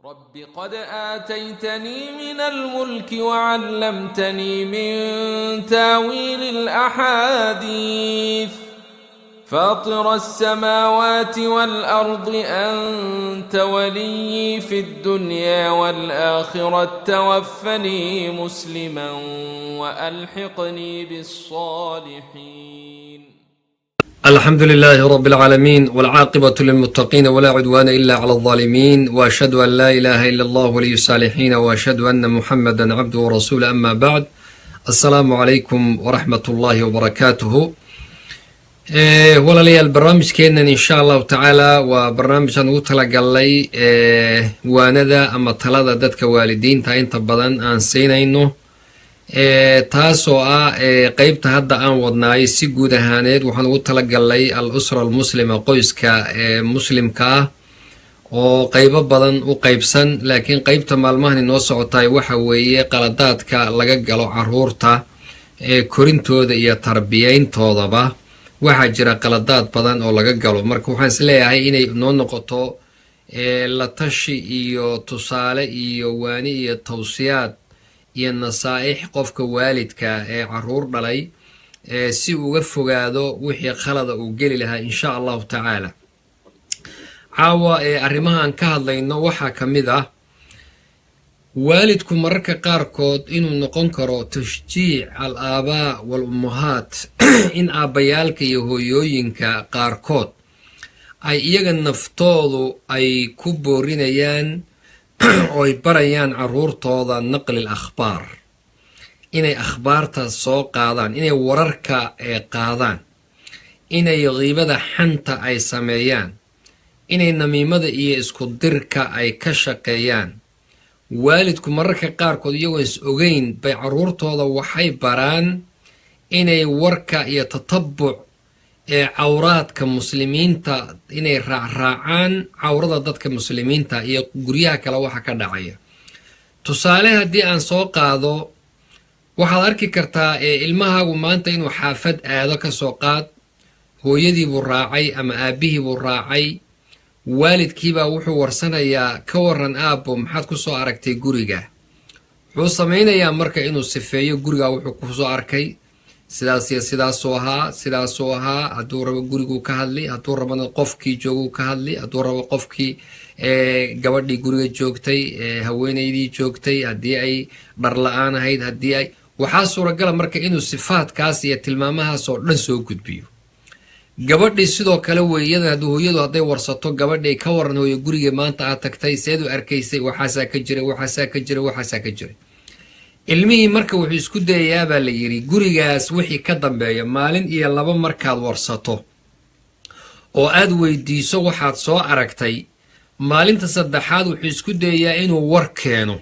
رب قد آتيتني من الملك وعلمتني من تاويل الأحاديث فاطر السماوات والأرض أنت ولي في الدنيا والآخرة توفني مسلما وألحقني بالصالحين. الحمد لله رب العالمين والعاقبة للمتقين ولا عدوان إلا على الظالمين وأشهد أن لا إله إلا الله ولي الصالحين وأشهد أن محمدا عبده ورسوله أما بعد. السلام عليكم ورحمة الله وبركاته. walaalayaal barnaamijkeennan insha allahu tacaala waa barnaamijaan ugu talagalnay waanada ama talada dadka waalidiinta inta badan aan siinayno taasoo ah qeybta hadda aan wadnaay si guud ahaaneed waxaan ugu talagalnay al usra almuslima qoyska muslimka ah oo qeybo badan u qeybsan, laakiin qeybta maalmahan inoo socotaay waxa weeye qaladaadka laga galo caruurta korintooda iyo tarbiyeyntoodaba. waxaa jira qaladaad badan oo laga galo, marka waxaan is leeyahay inay noo noqoto la tashi iyo tusaale iyo waani iyo tawsiyaad iyo nasaa'ix qofka waalidka ee caruur dhalay si uga fogaado wixii khalada uu geli lahaa insha allahu tacaala. caawa arrimaha aan ka hadlayno waxaa ka mid ah waalidku mararka qaarkood inuu noqon karo tashjiic al aabaa wal ummahaat in aabbayaalka iyo hooyooyinka qaarkood ay iyaga naftoodu ay ku boorinayaan oo ay barayaan caruurtooda naqli al akhbaar, inay akhbaarta soo qaadaan, inay wararka qaadaan, inay qiibada xanta ay sameeyaan, inay namiimada iyo isku dirka ay ka shaqeeyaan. waalidku mararka qaarkood iyagoo is ogeyn bay caruurtooda waxay baraan inay warka iyo tatabuc cawraadka muslimiinta inay raacraacaan cawrada dadka muslimiinta iyo guryaha kale waxa ka dhacaya. tusaale haddii aan soo qaado, waxaad arki kartaa ilmahaagu maanta inuu xaafad aado ka soo qaad, hooyadiibuu raacay ama aabbihiibuu raacay, waalidkiibaa wuxuu warsanayaa ka waran aabbo maxaad ku soo aragtay guriga. wuxuu samaynayaa marka inuu sifeeyo gurigaa wuxuu kusoo arkay, sidaas iyo sidaasuu ahaa, hadduu rabo guriguu ka hadli, hadduu rabana qofkii jooguu ka hadli, hadduu rabo qofkii gabadhii guriga joogtay haweenaydii joogtay, haddii ay dhar la-aan ahayd, haddii ay waxaa suuragala marka inuu sifaadkaas iyo tilmaamahaas oo dhan soo gudbiyo. gabadhii sidoo kale weeyada hadduu hooyadu hadday warsato gabadhii ka waran hooyo guriga maanta aad tagtay seed u arkaysay, waxaasaa ka jiray. ilmihii marka wuxuu isku dayayaa baa la yidhi gurigaas wixii ka dambeeya maalin iyo laba markaad warsato oo aad weydiiso waxaad soo aragtay, maalinta saddexaad wuxuu isku dayayaa inuu war keeno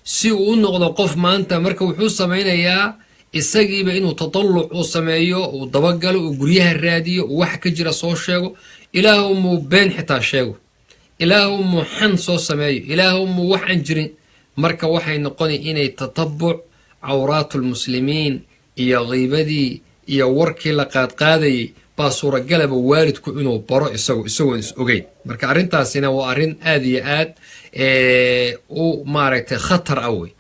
si uu u noqdo qof maanta. marka wuxuu samaynayaa isagiiba inuu tadalluc uu sameeyo, uu dabagalo, uu guryaha raadiyo, uu wax ka jira soo sheego, ilaahu muu been xitaa sheego, ilaahu muu xan soo sameeyo, ilaahu muu wax aan jirin. marka waxay noqoni inay tatabuc cawraatulmuslimiin iyo qiibadii iyo warkii la qaadqaadayay baa suuragalaba waalidku inuu baro isagoon is ogeyn. marka arrintaasina waa arrin aad iyo aad u maaragtay khatar ah wey.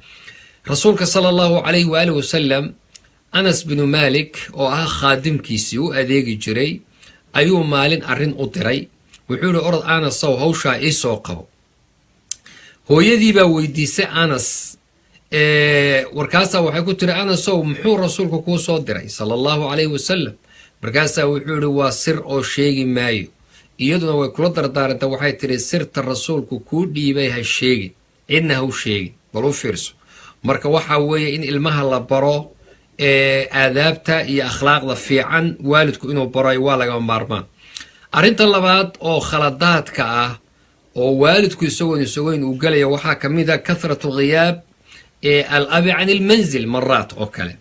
rasuulka sala allahu calayhi waaalih wasalam anas binu maalik oo ah khaadimkiisii u adeegi jiray ayuu maalin arrin u diray. wuxuu yihi orod anasow hawshaa ii soo qabo. hooyadii baa weydiisay anas, warkaasaa waxay ku tiri anasow muxuu rasuulku kuu soo diray sala allahu calayhi wasalam. markaasaa wuxuu yihi waa sir oo sheegi maayo. iyaduna way kula dardaarantay, waxay tiri sirta rasuulku kuu dhiibay ha sheegin, cidna ha u sheegin. bal u fiirso marka waxaa weeye in ilmaha la baro aadaabta iyo akhlaaqda fiican, waalidku inuu baro waa lagama maarmaan. arrinta labaad oo khaladaadka ah oo waalidku isagoon uu galaya waxaa ka mid a kathratu ghiyaab al abi can ilmanzil maraat oo kale.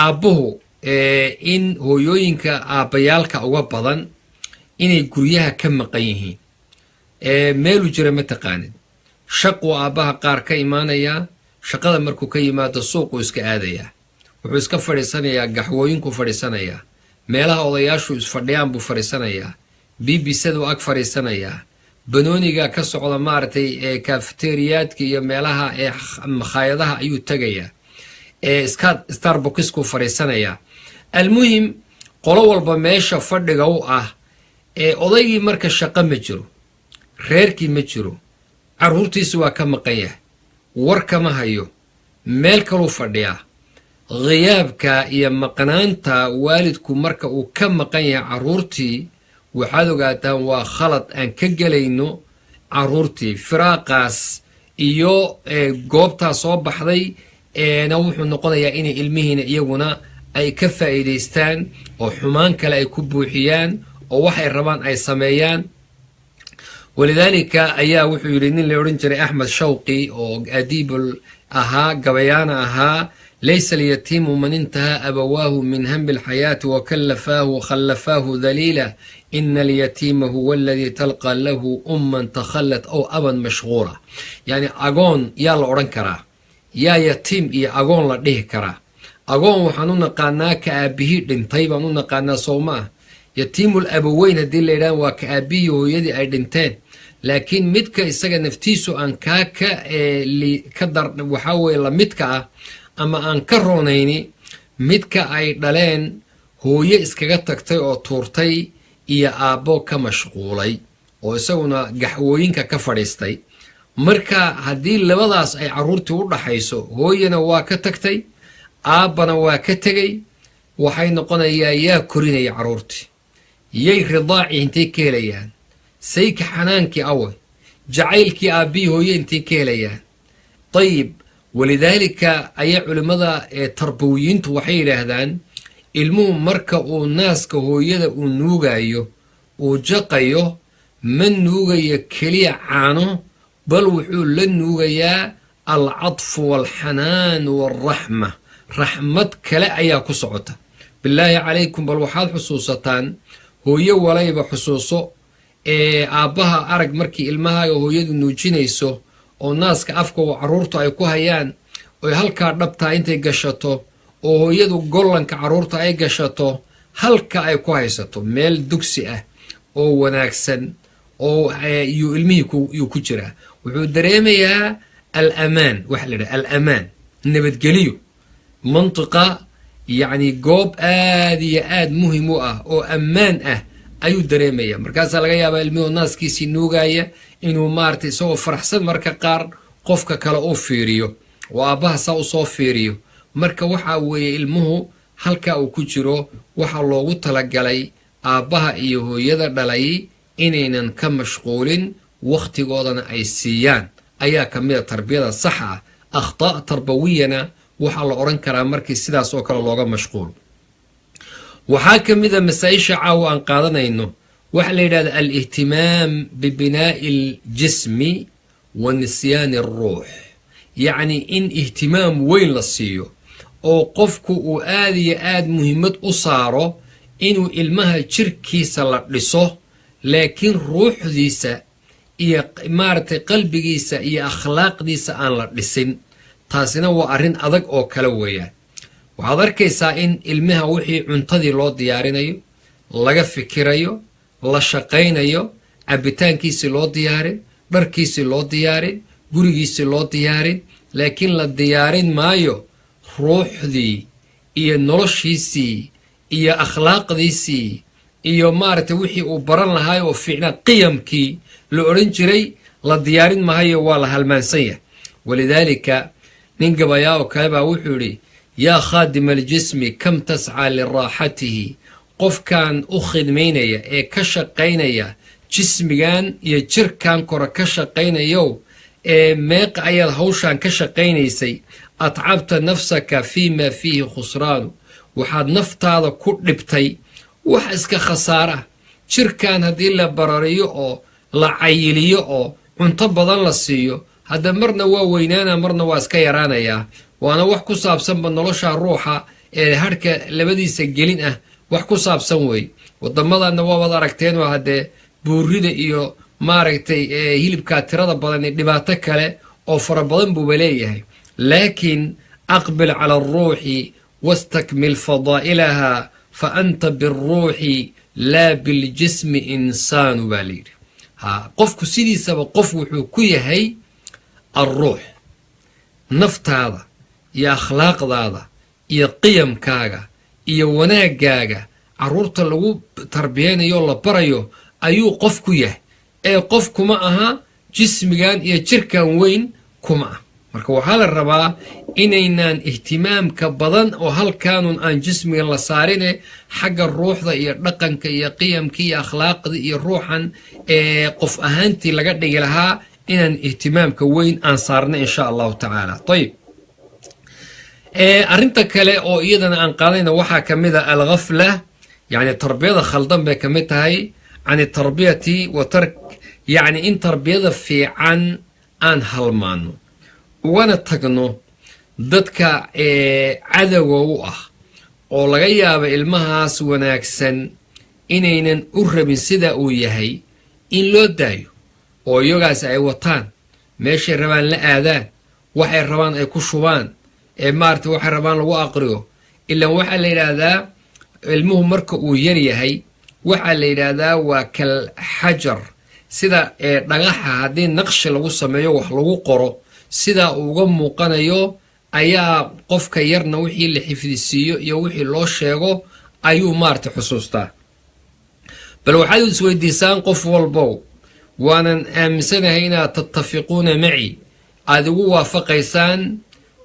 aabbuhu in hooyooyinka aabbayaalka uga badan inay guryaha ka maqan yihiin. meelu jira ma taqaanin, shaquu aabbaha qaar ka imaanayaa, shaqada markuu ka yimaado suuquu iska aadayaa, wuxuu iska fadhiisanayaa gaxwooyinkuu fadhiisanayaa, meelaha odayaashu isfadhiyaan buu fadhiisanayaa, bbcduu ag fadhiisanayaa, banooniga ka socda maaragtay cafeteriyaadka iyo meelaha makhaayadaha ayuu tegayaa starbucksku fadhiisanayaa almuhim qolo walba meesha fadhiga u ah odaygii marka shaqo ma jiro reerkii ma jiro carruurtiisi waa ka maqan yahay war kama hayo meel kaluu fadhiyaa khiyaabka iyo maqnaanta waalidku marka uu ka maqan yahay carruurtii waxaad ogaataan waa khalad aan ka gelayno carruurtii firaaqaas iyo goobtaa soo baxday na wuxuu noqonayaa inay ilmihiina iyaguna ay ka faa'iidaystaan oo xumaan kale ay ku buuxiyaan oo waxay rabaan ay sameeyaan walidaalika ayaa wuxuu yidhi nin la odhan jiray axmed shawqi oo adiibul ahaa gabayaana ahaa laysa alyatiimu man intahaa abawaahu min hami alxayaati wakallafaahu khallafaahu daliila ina alyatiima huwa aladii talqa lahu umman takhallat aw aban mashquula yacni agoon yaa la odhan karaa yaa yatiim iyo agoon la dhihi karaa agoon waxaan u naqaanaa ka aabihii dhintay baan u naqaanaa sowma ah yatiimul abaweyn haddii la yidhaha waa ka aabihii hooyadii ay dhinteen laakiin midka isaga naftiisu aan waxaa weye lamidka ah ama aan ka roonayni midka ay dhaleen hooye iskaga tagtay oo tuurtay iyo aabbo ka mashquulay oo isaguna gaxwooyinka ka fadhiistay marka haddii labadaas ay carruurtii u dhaxayso hooyana waa ka tagtay aabbana waa ka tegay waxay noqonayaa yaa korinaya carruurtii yay ridaaci intay ka helayaan sayka xanaankii awe jacaylkii aabbihii hooye intay ka helayaan dayib walidaalika ayaa culimmada tarbawiyiintu waxay yidhaahdaan ilmuhu marka uu naaska hooyada uu nuugayo uu jaqayo ma nuugayo keliya caano bal wuxuu la nuugayaa alcadfu waalxanaan waalraxma raxmad kale ayaa ku socota bilaahi calaykum bal waxaad xusuusataan hooyo walayba xusuuso aabbaha arag markii ilmahaaga hooyadu nuujinayso oo naaska afka carruurtu ay ku hayaan oy halkaa dhabtaa intay gashato oo hooyadu gollanka carruurta ay gashato halka ay ku haysato meel dugsi ah oo wanaagsan oo yuu ilmihii yuu ku jiraa wuxuu dareemayaa alamaan waxa la yidhaha alamaan nabadgeliyo mantiqa yacni goob aad iyo aad muhim u ah oo ammaan ah ayuu dareemaya markaasaa laga yaabaa ilmihoo naaskiisii nuugaya inuu maaragtay isagoo faraxsan marka qaar qofka kale u fiiriyo oo aabbaha saa u soo fiiriyo marka waxaa weeye ilmuhu halkaa uu ku jiro waxaa loogu talagalay aabbaha iyo hooyada dhalay inaynan ka mashquulin wakhtigoodana ay siiyaan ayaa ka mid a tarbiyada saxa ah akhtaa' tarbawiyana waxaa la odhan karaa markii sidaas oo kale looga mashquulo waxaa ka mid a masaa-isha caawa aan qaadanayno waxaa la yidhahda alihtimaam bibinaa'i aljismi wa nisyaani alruux yacni in ihtimaam weyn la siiyo oo qofku uu aad iyo aad muhiimad u saaro inuu ilmaha jirkiisa la dhiso laakiin ruuxdiisa iyo maaragtay qalbigiisa iyo akhlaaqdiisa aan la dhisin taasina waa arrin adag oo kale weeyaan waxaad arkaysaa in ilmaha wixii cuntadii loo diyaarinayo laga fikirayo la shaqaynayo cabbitaankiisii loo diyaarin dharkiisii loo diyaarin gurigiisii loo diyaarin laakiin la diyaarin maayo ruuxdii iyo noloshiisii iyo akhlaaqdiisii iyo maaragtay wixii uu baran lahaay oo fiicnaa qiyamkii la odhan jiray la diyaarin maayo waa la halmaansan yahay walidaalika nin gabayaa oo kale baa wuxuu yidhi yaa khaadima aljismi kam tascaa liraaxatihi qofkan u khidmaynaya ee ka shaqaynaya jismigan iyo jirkan kore ka shaqaynayow ee meeqa ayaad hawshan ka shaqaynaysay atcabta nafsaka fii maa fiihi khusraanu waxaad naftaada ku dhibtay wax iska khasaara jirkan haddii la barariyo oo la cayiliyo oo cunto badan la siiyo hadda marna waa weynaana marna waa iska yaraanayaa waana wax ku saabsanba nolosha ruuxa ee harhka labadiisa gelin ah wax ku saabsan wey wadamadanna waabaad aragteen oo haddee buurida iyo maaragtay hilibkaa tirada badan ee dhibaato kale oo fara badan buuba leeyahay laakiin aqbil cala alruuxi wastakmil fadaa'ilaha fa anta bialruuxi laa biljismi insaanu baa layidhi qofku sidiisaba qof wuxuu ku yahay alruux naftaada iyo akhlaaqdaada iyo qiyamkaaga iyo wanaagaaga carruurta lagu tarbiyaynayo la barayo ayuu qof ku yahay ee qof kuma aha jismigan iyo jirkan weyn kuma ah marka waxaa la rabaa inaynaan ihtimaamka badan oo halkaanun aan jismigan la saarine xagga ruuxda iyo dhaqanka iyo qiyamka iyo akhlaaqda iyo ruuxan qof ahaantii laga dhigi lahaa inaan ihtimaamka weyn aan saarna insha allahu tacaala ayib arrinta kale oo iyadana aan qaadayna waxaa ka mid a alghafla yacni tarbiyada khaldan bay ka mid tahay can tarbiyati wa tark yacni in tarbiyada fiican aan halmaano ugana tagno dadka cadowga u ah oo laga yaabo ilmahaas wanaagsan inaynan u rabin sida uu yahay in loo daayo oo iyagaas ay wataan meeshay rabaan la aadaan waxay rabaan ay ku shubaan maarata waxay rabaan lagu aqriyo ilaan waxaa la yidhaahdaa ilmuhu marka uu yar yahay waxaa la yidhaahdaa waa kal xajar sida dhagaxa haddii naqshi lagu sameeyo wax lagu qoro sidaa uga muuqanayo ayaa qofka yarna wixii la xifdisiiyo iyo wixii loo sheego ayuu maarata xusuustaa bal waxaad isweydiisaan qof walbow waanan aaminsanahay inaad tattafiquuna maci aad igu waafaqaysaan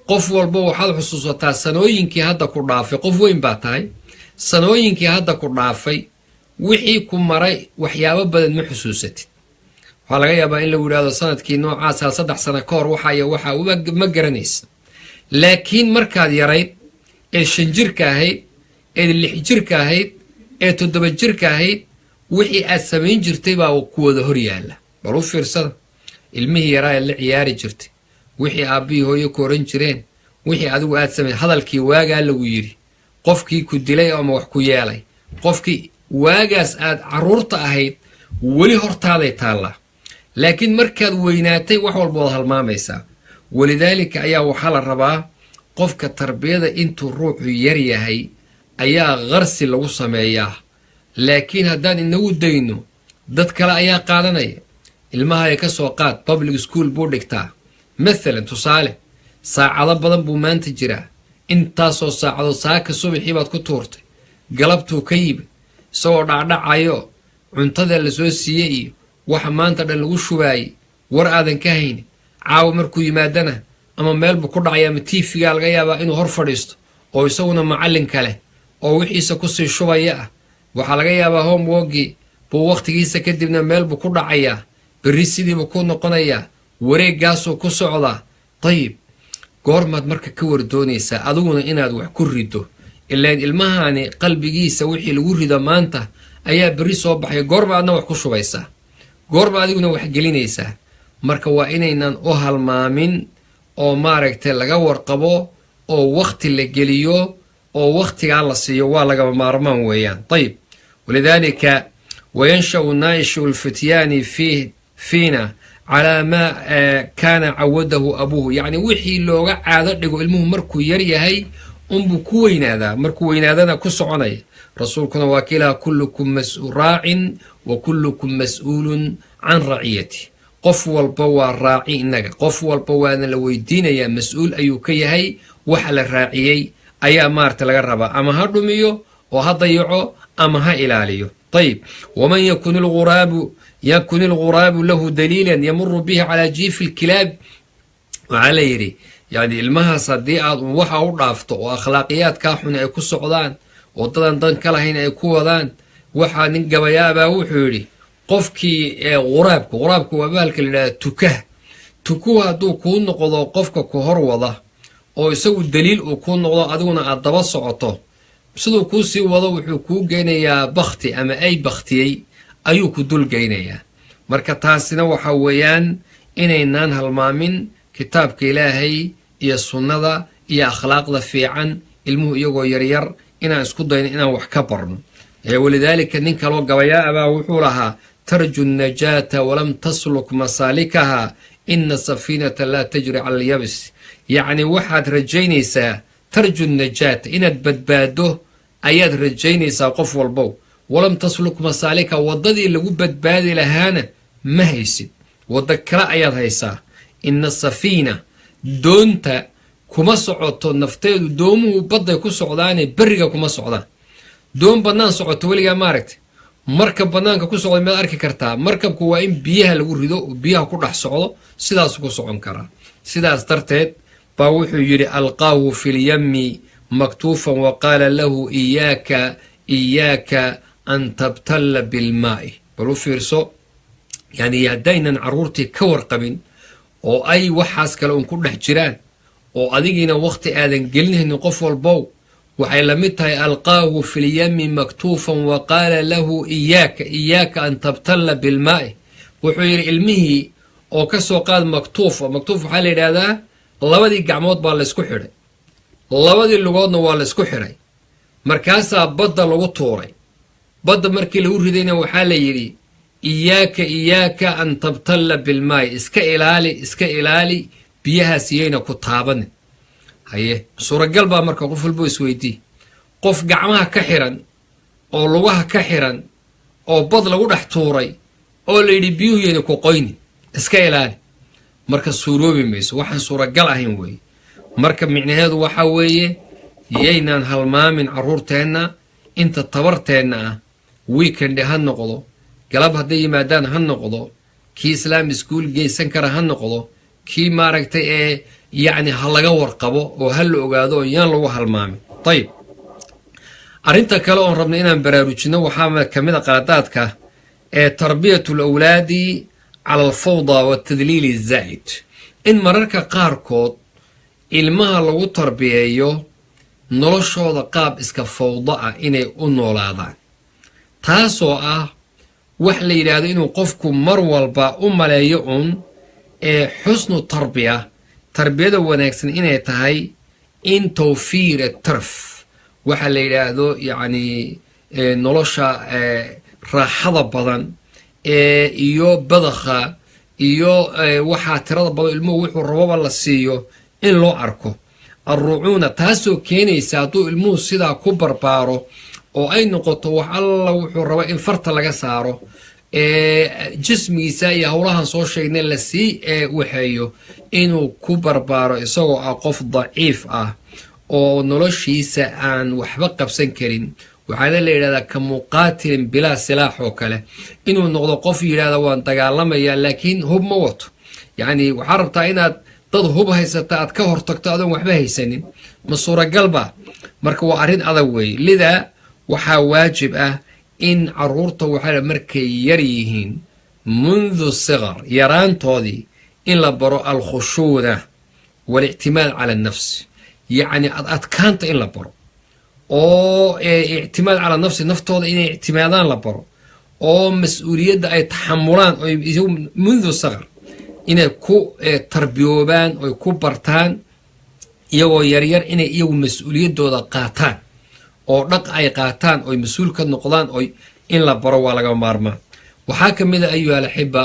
qof walba waxaad xusuusataa sanooyinkii hadda ku dhaafay qof weyn baa tahay sanooyinkii hadda ku dhaafay wixii ku maray waxyaabo badan ma xusuusatid waxaa laga yaabaa in lagu yidhahdo sanadkii noocaasa 3 sano ka hor waxaa ma garanaysa laakiin markaad yarayd ee 5 jirka ahayd ee 6 jirka ahayd ee 7 jirka ahayd wixii aad samayn jirtay baa ku wada hor yaalla bal u fiirsada ilmihii yaraa ee la ciyaari jirtay wixii aabbihii hooyo ku oran jireen wixii adigu aad samayn hadalkii waagaa lagu yidhi qofkii ku dilay ama wax ku yeelay qofkii waagaas aad carruurta ahayd weli hortaaday taallaa laakiin markaad weynaatay wax walba waad halmaamaysaa walidaalika ayaa waxaa la rabaa qofka tarbiyada intuu ruuxu yar yahay ayaa qarsi lagu sameeyaa laakiin haddaan inagu dayno dad kale ayaa qaadanaya ilmaha ay ka soo qaad public school buu dhigtaa maalan tusaale saacado badan buu maanta jiraa intaasoo saacadood saaka subaxii baad ku tuurtay galabtuu ka yimid isagoo dhacdhacayo cuntada la soo siiyey iyo waxa maanta dhan lagu shubaayey war aadan ka haynin caawa markuu yimaadana ama meelbuu ku dhacaya ama tiifigaa laga yaabaa inuu hor fadhiisto oo isaguna macallin kale oo wixiisa kusii shubaya ah waxaa laga yaabaa homeworkii buu wakhtigiisa kadibna meelbuu ku dhacayaa berri sidiibuu ku noqonayaa wareeggaasuu ku socdaa dayib goormaad marka ka wardoonaysaa adiguna inaad wax ku rido ilaan ilmahani qalbigiisa wixii lagu rido maanta ayaa berri soo baxaya goorma adna wax ku shubaysaa goorma adiguna wax gelinaysaa marka waa inaynan u halmaamin oo maaragtay laga warqabo oo wakhti la geliyo oo wakhtigaa la siiyo waa lagama maarmaan weeyaan ayib walidaalika wayanshau naa'ishu lfityaani fiina calaa maa kaana cawadahu abuuhu yacni wixii looga caado dhigo ilmuhu markuu yar yahay unbuu ku weynaadaa markuu weynaadana ku soconaya rasuulkuna waa kiilaha kullukum raacin wa kullukum mas'uulun can raciyati qof walba waa raaci innaga qof walba waana la weydiinayaa mas-uul ayuu ka yahay waxa la raaciyey ayaa maarata laga rabaa ama ha dhumiyo oo ha dayaco ama ha ilaaliyo ayib waman yakun ilghuraabu lahu daliilan yamuru bihi calaa jiifi lkilaab waxaa la yidhi yani ilmahaas haddii aad waxa u dhaafto oo akhlaaqiyaadkaa xun ay ku socdaan oo dadan dan ka lahayn ay ku wadaan waxaa nin gabayaabaa wuxuu yidhi qofkii quraabka waa baalka la yidhahda tukuhu hadduu kuu noqdo qofka ku hor wada oo isagu daliil uu kuu noqdo adiguna aad daba socoto siduu kuu sii wado wuxuu kuu geynayaa bakti ama ay baktiyey ayuu ku dul geynayaa marka taasina waxa weeyaan inaynaan halmaamin kitaabka ilaahay iyo sunnada iyo akhlaaqda fiican ilmuhu iyagoo yaryar inaan isku dayno inaan wax ka barno walidaalika nin kaloo gabayaabaa wuxuu lahaa tarju najaata walam tasluk masaalikaha ina safiinata laa tajri cala alyabs yacni waxaad rajaynaysaa tarju najaata inaad badbaado ayaad rajaynaysaa qof walbow walam tasluk masaalika waddadii lagu badbaadi lahaana ma haysid wadda kale ayaad haysaa ina safiina doonta kuma socoto nafteedu doomuhu badday ku socdaane berriga kuma socdaan doon bannaan socoto weligaa maaragtay markab bannaanka ku socda miyaad arki kartaa markabku waa in biyaha lagu rido oo biyaha ku dhex socdo sidaasu ku socon karaa sidaas darteed baa wuxuu yidhi alqaahu fi lyami maktuufan wa qaala lahu iyaaka an tabtalla bilmaa'i bal u fiirso yani haddaynan carruurtii ka warqabin oo ay waxaas kale un ku dhex jiraan oo adigiina wakhti aadan gelinaynin qof walbow waxay la mid tahay alqaahu fi lyami maktuufan wa qaala lahu iyaaka an tabtalla bilmaa'i wuxuu yidhi ilmihii oo ka soo qaad maktuuf waxaa la yidhaahdaa labadii gacmood baa laysku xidhay labadii lugoodna waa laysku xidhay markaasaa badda lagu tuuray badda markii lagu ridayna waxaa la yidhi iyaaka an tabtalla bilmaa'i iska ilaali biyahaas iyayna ku taabanin haye suuragal baa marka qof walbo isweydii qof gacmaha ka xiran oo lugaha ka xiran oo bad lagu dhex tuuray oo la yidhi biyuhu yayna ku qoynin iska ilaali marka suuroobi mayso waxaan suuragal ahayn weeye marka micnaheedu waxaa weeye yaynaan halmaamin carruurteenna inta tabarteenna ah weekend ha noqdo galab hadday yimaadaan ha noqdo kii islaam iskuul geysan kara ha noqdo kii maaragtay ee yacni ha laga warqabo oo ha la ogaado oo yaan lagu halmaamin ayib arrinta kale oon rabna inaan baraarujinno waxaa ka mid a qaladaadka ee tarbiyatu alawlaadi cala alfawda waatadliili zaa'id in mararka qaarkood ilmaha lagu tarbiyeeyo noloshooda qaab iska fawdo ah inay u noolaadaan taasoo ah wax la yidhaahdo inuu qofku mar walba u maleeyo uun ee xusnu tarbiyada wanaagsan inay tahay in tawfiira tarf waxa la yidhaahdo yacni nolosha raaxada badan iyo badakha iyo waxaa tirada badan ilmuhu wuxuu rababa la siiyo in loo arko alrucuuna taasoo keenaysa hadduu ilmuhu sidaa ku barbaaro oo ay noqoto wax alla wuxuu raba in farta laga saaro jismigiisa iyo howlahan soo sheegnay lasii waxeeyo inuu ku barbaaro isagoo ah qof daciif ah oo noloshiisa aan waxba qabsan karin waxaana la yidhahdaa ka muqaatilin bilaa silaax oo kale inuu noqdo qof yidhahda waan dagaalamayaa laakiin hub ma wato yacni waxaa rabtaa inaad dad hub haysata aad ka hortagto adoon waxba haysanin ma suuragalba marka waa arrin adag weeye lidaa waxaa waajib ah in carruurta waxaa markay yar yihiin mundu siqar yaraantoodii in la baro alkhushuuna waalictimaad cala annafsi yacni adkaanta in la baro oo ictimaad cala nafsi naftooda inay ictimaadaan la baro oo mas-uuliyadda ay taxamulaan oo mundu siqar inay ku tarbiyoobaan oy ku bartaan iyagoo yaryar inay iyagu mas-uuliyaddooda qaataan oo dhaq ay qaataan oy mas-uul ka noqdaan oy in la baro waa laga maarmaan waxaa ka mid a ayuha alaxiba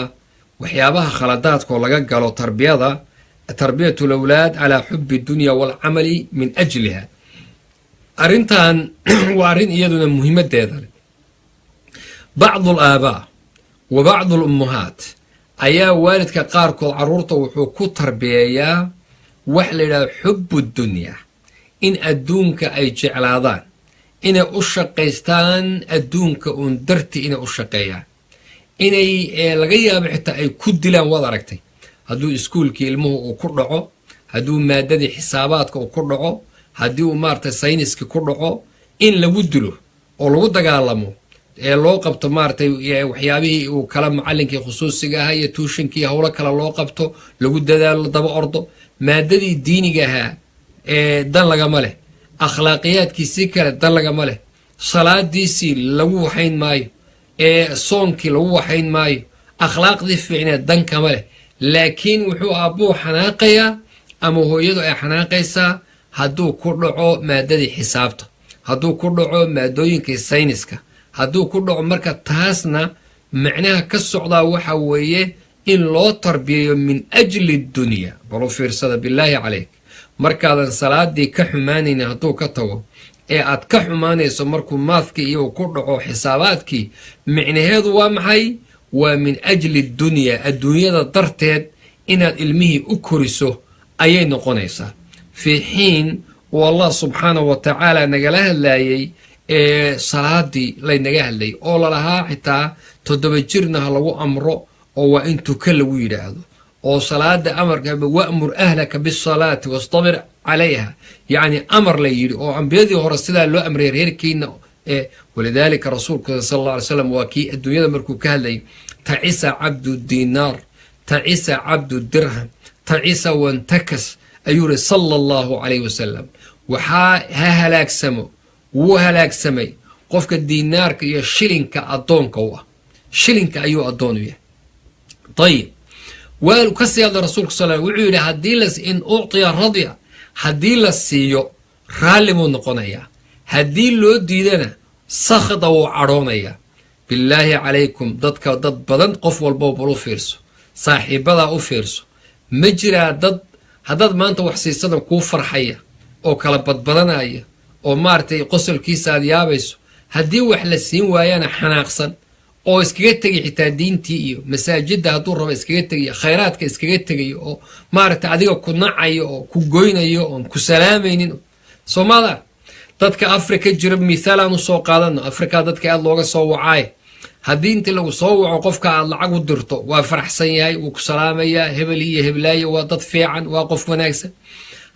waxyaabaha khaladaadkoo laga galo tarbiyatu alawlaad calaa xubi dunya waalcamali min ajliha arrintan waa arrin iyaduna muhiimaddeeda leh bacdu alaabaa wa bacdu alummahaat ayaa waalidka qaarkood carruurta wuxuu ku tarbiyeeyaa wax la yidhahdo xubu dunya in adduunka ay jeclaadaan inay u shaqaystaan adduunka uun darti inay u shaqeeyaan inay laga yaabo xitaa ay ku dilaan waad aragtay hadduu iskuulkii ilmuhu uu ku dhaco hadduu maadadii xisaabaadka uu ku dhaco haddii uu maaragtay sayniski ku dhaco in lagu dilo oo lagu dagaalamo ee loo qabto maaragtay waxyaabihii uu kala macallinkii khusuusiga ahaa iyo tuushankii howlo kale loo qabto lagu dadaalo daba ordo maadadii diiniga ahaa dan lagama leh akhlaaqiyaadkiisii kale dan lagama leh salaadiisii lagu waxayn maayo soonkii lagu waxayn maayo akhlaaqdii fiicneed dan kama leh laakiin wuxuu aabbuu xanaaqayaa ama hooyadu ay xanaaqaysaa hadduu ku dhaco maadadii xisaabta hadduu ku dhaco maadooyinkii sayniska hadduu ku dhaco marka taasna macnaha ka socdaa waxa weeye in loo tarbiyeeyo min ajli dunya balu fiirsada bilaahi calayk markaadan salaadii ka xumaanaynin hadduu ka tago ee aad ka xumaanayso markuu maadkii iyo ku dhaco xisaabaadkii micnaheedu waa maxay ومن أجل الدنيا درتد إن علمه أكرسه أي نقنيسا في حين والله سبحانه وتعالى نجلها اللي صلاتي لا نجلها اللي أول لها حتى تدبجرنها لو أمره أو أن تكلوا هذا أو صلاة أمر وأمر أهلك بالصلاة واصطبر عليها يعني أمر ليري أو عم بيدي هو رسالة لو أمر يركينا ولذلك رسولك صلى الله عليه وسلم وكي الدنيا مركو كهلي تعيسى عبد الدينار تعيسى عبد الدرهم تعيسى وانتكس أيوري صلى الله عليه وسلم هلاك سمو وهلاك سمي قفك الدينار يا شيلينك أدونك هو شيلينك أيو أدونيه طيب وكسي هذا الرسول صلى الله عليه وسلم وعيد هديلس إن أعطي رضيع هديلس سيو رالمون قنايا هديلو ديدنا سخط وعرونيا بالله عليكم ضدك ضد بدن قف والبوبلو فيرسو صاحب بدا فيرسو مجرى ضد هداد ما أنت وحسيسنا كوفر حية أو كلبت بدنايا أو مارتي قصل كيسا ديابيسو هدي وحلسين ويانا حناقصا oo iskaga tagay xitaa diintii iyo masaajidda hadduu rabo iskaga tagay khayraadka iskaga tagay oo maaragtay adiga ku nacayo oo ku goynayo oo ku salaamaynin Soomaalida dadka Afrika jira misaal aan soo qaadano Afrika dadka aad looga soo wacay haddii inta lagu soo waco qofka aad lacag u dirto waa faraxsan yahay uu ku salaamaya hebel iyo heblaayo waa dad fiican waa qof wanaagsan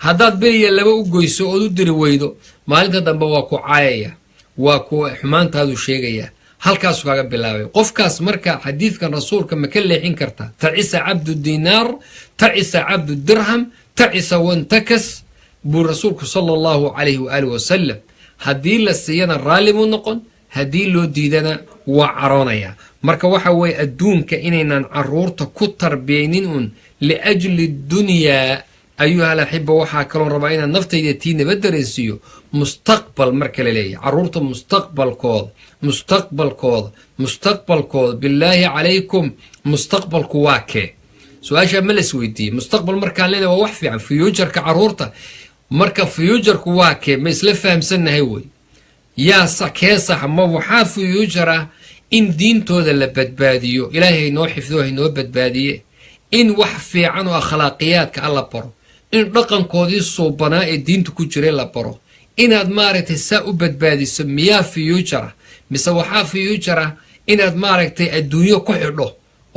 haddaad beriya laba u goyso oo u diri weydo maalinta dambe waa ku caayaya waa ku xumaantaadu sheegaya halkaas kaga bilaabay qofkaas marka xadiidkan rasuulka ma ka leexin kartaa ta'isa abdu dinar ta'isa abdu dirham ta'isa wantakas bu rasuulku sallallahu alayhi wa alihi wa sallam hadii la siiyana raalimu noqon hadii loo diidana waa caroonaya marka waxa way adduunka inaynan caruurta ku tarbiyeynin un li ajli dunya ayuha alahibba waxa kaloon rabaa inaan naftayda tii nabaddareensiiyo mustaqbal marka la leeyahay caruurta mustaqbalkooda billaahi calaykum mustaqbalku waa kee su-aasha ma las weydiiyey mustaqbal markaan leedahay waa wax fiican fiyuujarka caruurta marka fiyuujarku waa kee ma isla fahamsannahay wey yaa kee sax ma waxaa fiyuujar ah in diintooda la badbaadiyo ilaahay noo xifdo haynoo badbaadiye in wax fiican oo akhlaaqiyaadka alla baro in dhaqankoodii suubanaa ee diinta ku jiray la baro inaad maaragtay saa u badbaadiso miyaa fiyuujar ah mise waxaa fiyuujar ah inaad maaragtay adduunyo ku xidho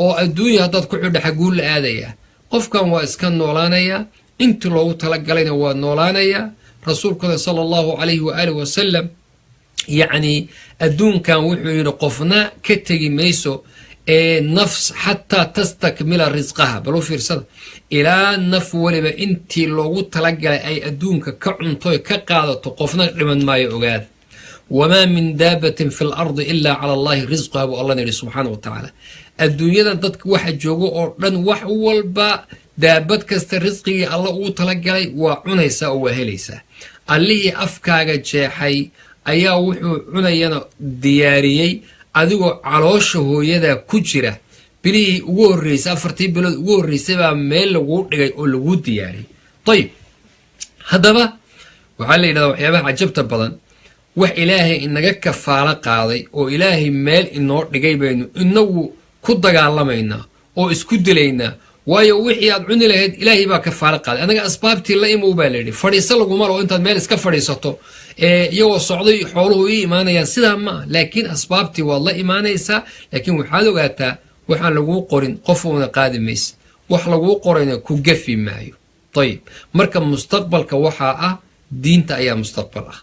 oo adduunyo haddaad ku xidho xaguu la aadayaa qofkan waa iska noolaanayaa intii loogu talagalayna waa noolaanayaa rasuulkooda sala allahu calayhi wa aalihi wasalam yacni adduunkan wuxuu yidhi qofna ka tegi mayso nafs xataa tastakmila risqaha bal u fiirsada ilaa naf waliba intii loogu talagalay ay adduunka ka cuntoy ka qaadato qofna dhiman maayo ogaada wamaa min daabatin fi lardi ilaa cala allahi risquha buu allah yidhi subxaana wa tacaala adduunyada dadka waxa joogo oo dhan wax walba daabad kasta risqigii alla ugu talagalay waa cunaysaa oo waa helaysaa allihii afkaaga jeexay ayaa wuxuu cunayana diyaariyey adigoo caloosha hooyada ku jira bilihii ugu horreysay 4 bilood ugu horreysay baa meel lagu dhigay oo lagu diyaariyey tayib haddaba waxaa la yidhahdaa waxyaabaha cajabta badan wax ilaahay inaga kafaalo qaaday oo ilaahay meel inoo dhigay baynu inagu ku dagaalamaynaa oo isku dilaynaa waayo wixii aad cuni lahayd ilaahay baa kafaalo qaaday anaga asbaabtii la imow baa la yidhi fadhiiso laguma laho intaad meel iska fadhiisato iyagoo socday xooluhu ii imaanayaan sidaa ma laakiin asbaabtii waad la imaanaysaa laakiin waxaad ogaataa waxaan laguu qorin qof uuna qaadi maysa wax laguu qorayna ku gafi maayo ayib marka mustaqbalka waxaa ah diinta ayaa mustaqbal ah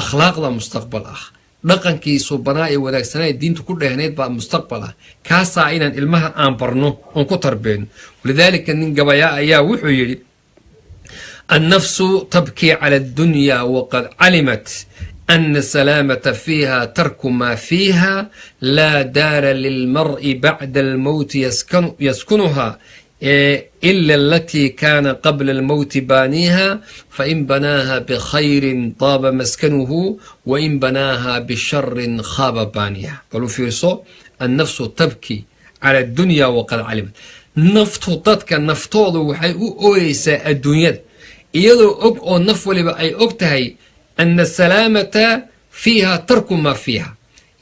akhlaaqda mustaqbal ah dhaqankii suubanaa ee wanaagsanaa diinta ku dheehnayd baa mustaqbal ah kaasaa inaan ilmaha aan barno oon ku tarbiyeyno walidaalika nin gabayaa ayaa wuxuu yidhi النفس تبكي على الدنيا وقد علمت أن السلامة فيها ترك ما فيها لا دار للمرء بعد الموت يسكنها إلا التي كان قبل الموت بانيها فإن بناها بخير طاب مسكنه وإن بناها بشر خاب بانيها قالوا في رسول النفس تبكي على الدنيا وقد علمت نفتوضتك نفتوض وحي أويس الدنيا iyadoo og oo naf waliba ay og tahay ana salaamata fiiha tarku maa fiiha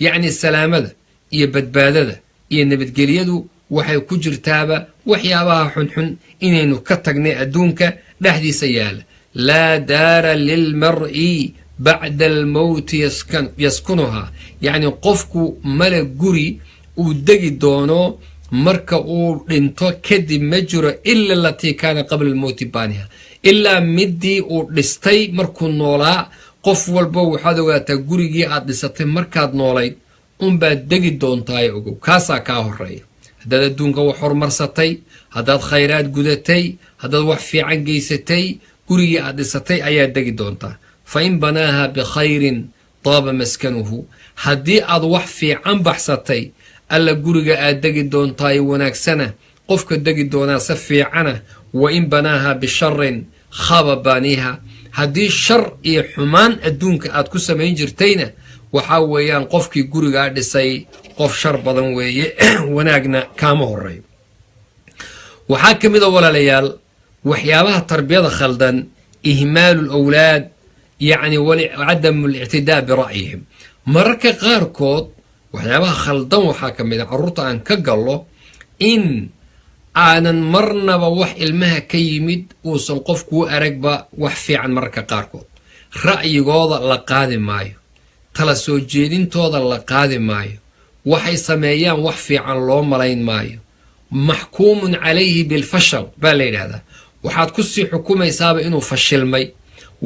yacni salaamada iyo badbaadada iyo nabadgelyadu waxay ku jirtaaba waxyaabaha xunxun inaynu ka tagnay adduunka dhexdiisa yaala. laa daara lilmar'i bacda almowti yaskunuhaa, yacni qofku male guri uu degi doono marka uu dhinto kadib ma jiro ila alatii kaana qabla almowti baaniha, ilaa midii uu dhistay markuu noolaa. qof walba waxaad ogaataa gurigii aad dhisatay markaad noolayd unbaad degi doontaay ogow, kaasaa kaa horeeya. haddaad adduunka wax horumarsatay, haddaad khayraad gudatay, haddaad wax fiican geysatay, gurigii aad dhisatay ayaad degi doontaa. fa in banaaha bikhayrin taaba maskanuhu, haddii aad wax fiican baxsatay alla guriga aad degi doontaay wanaagsana, qofka degi doonaa si fiicana. wa in banaaha bisharin khaba baaniha, haddii shar iyo xumaan adduunka aad ku samayn jirtayna waxaa weeyaan qofkii gurigaa dhisay qof shar badan weeye wanaagna kaama horeeyo. waxaa ka mid a walaalayaal waxyaabaha tarbiyada khaldan ihmaalu lawlaad, yacni cadamu lictidaa bira'yihim. mararka qaarkood waxyaabaha khaldan waxaa ka mid a carruurta aan ka gallo in aanan marnaba wax ilmaha ka yimid uusan qofkuu aragba wax fiican. mararka qaarkood ra'yigooda la qaadi maayo, tala soo jeedintooda la qaadi maayo, waxay sameeyaan wax fiican loo malayn maayo. maxkuumun calayhi bilfashal baa la yidhaahdaa. waxaad ku sii xukumaysaaba inuu fashilmay,